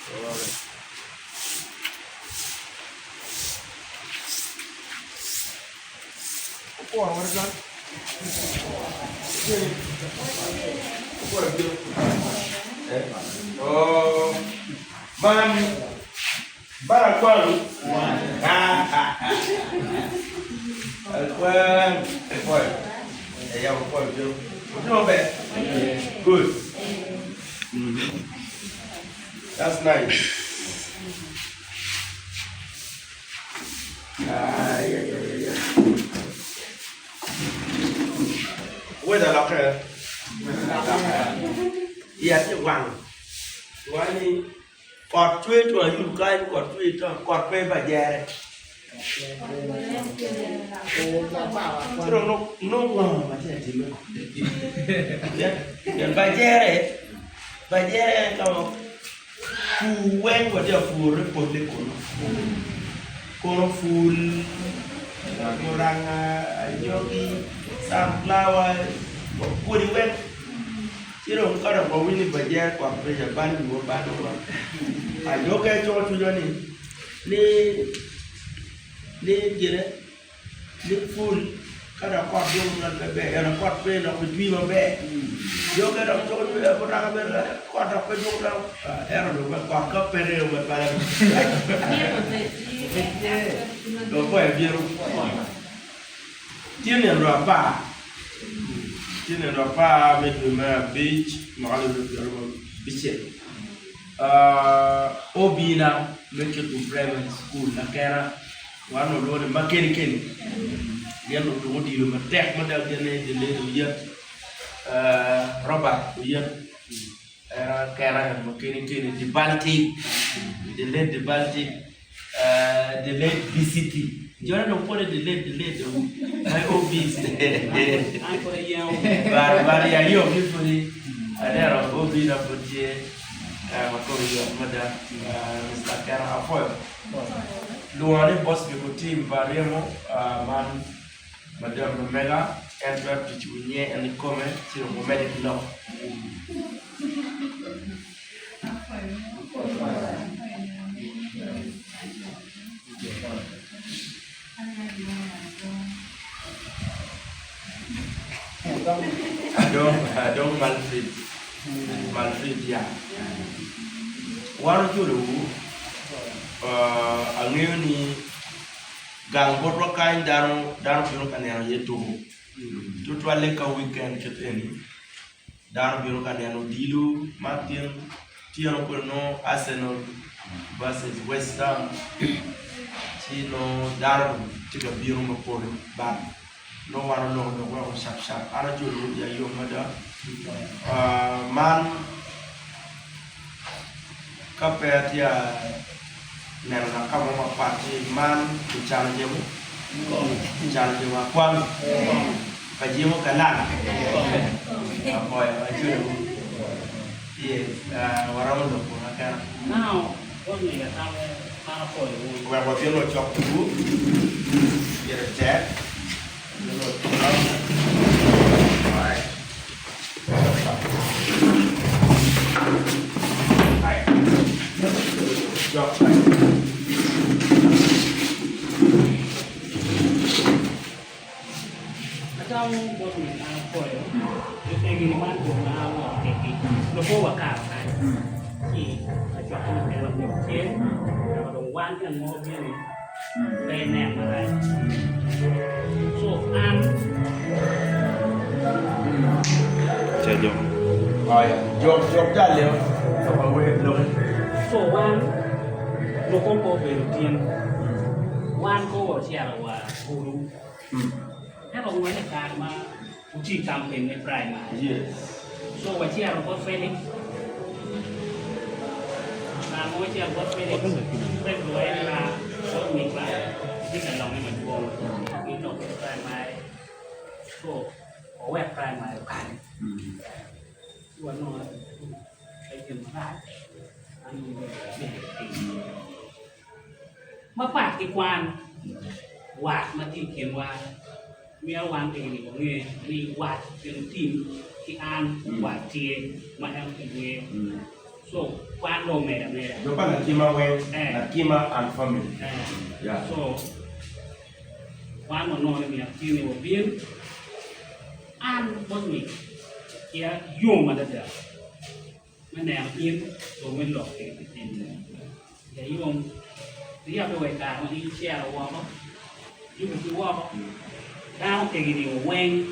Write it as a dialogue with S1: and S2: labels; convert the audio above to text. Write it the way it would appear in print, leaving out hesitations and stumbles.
S1: What is that? Oh, Baraquaru. Good. That's nice. Where the locker? Yes, you want. Why? Cọt chuối rồi you guys cọt chuối cho cọt về bà già đấy. Chứ đâu nó mà thế gì nữa. Nhận bà già đấy. Bà già đấy cho phù quen của điều phù rồi bột lên của nó. Cô nó phù cô đang yogi sunflower cô đi quen. Chứ đâu có đồng bầu như bà già quạt bây giờ ban của ban đâu. Yo cái cho chú cho ni gì đấy, ni full, cái đó quạt dùng là cái bể, nó quạt về nó bị truy vào bể. Yo cái đó cho chú có ra cái bên là quạt đó cái dùng đâu, em nó được quạt cấp về rồi mà phải làm. Đó phải biết không? Chuyện này là ba, chuyện này là ba bên mà beach mà cái đó beach. Obina make to private school na kera wano lo de makeni keni yano to wodi lo matek madal de le do Robert do era kera makeni keni di Baltic de Baltic de le BCT jona no pole de le do my obis I for you bar ya yo before adera obina potie Madame Mr. Kara Afoyo. Luane boss biko team Baremo man Madame Mega and web to Chunye and the comment to the medic law. I don't Malfit, yeah. One to a new gang bot rock kind down Bureau and yet to like a weekend get any. Down Bureau and Dilu, Martin, Tiano, Arsenal versus West Ham. Chino, Darwin, take a Bureau of but no one knows the world sharp. I don't know your mother. Man kapetia nena kama mapati man kuchallenge mu kwam kajimo kalana apoy ajuru yes waramundo kuna kana now what we are having apoy we are feel chok tu get a chat
S2: trong một mình phổi cái gì mà cũng là một cái nó vô vào cả cái thì chọn một cái làm nhiều chế và đồng quan cái mô kia này đây nè mà lại số ăn
S1: chơi dùng rồi chụp ra liệu không có quên luôn
S2: số ăn nó không có về đầu tiên quan cô ở xe là cô đúngถ้าเราไว้ในการมาอุจิกรรมเป็นในปลายมาโซ่ไว้ที่เราก็เฟนิกการไว้ที่เราก็เฟนิกเป็นรวยนะโซ่มีปลายที่กันลองให้มันวงมีนกปลายไม้โซ่ขอแหวกปลายไม้กันส่วนน้อยไอ้เรื่องได้อันนี้มาปากกีกวานวาดมาที่เขียนว่ามีเอาวางตีนี่ของนี่มีวาดเป็นทีมที่อ่านวาดเทียมาแอลทีเว So one no made a made.
S1: Jopa na kima wen, na kima and family. Yeah.
S2: So one no me a team of being and what me here you mother there. When they are in, so we lock it in. Yeah, you won't. You have to wait down when you share a walk. You can walk down, taking you away.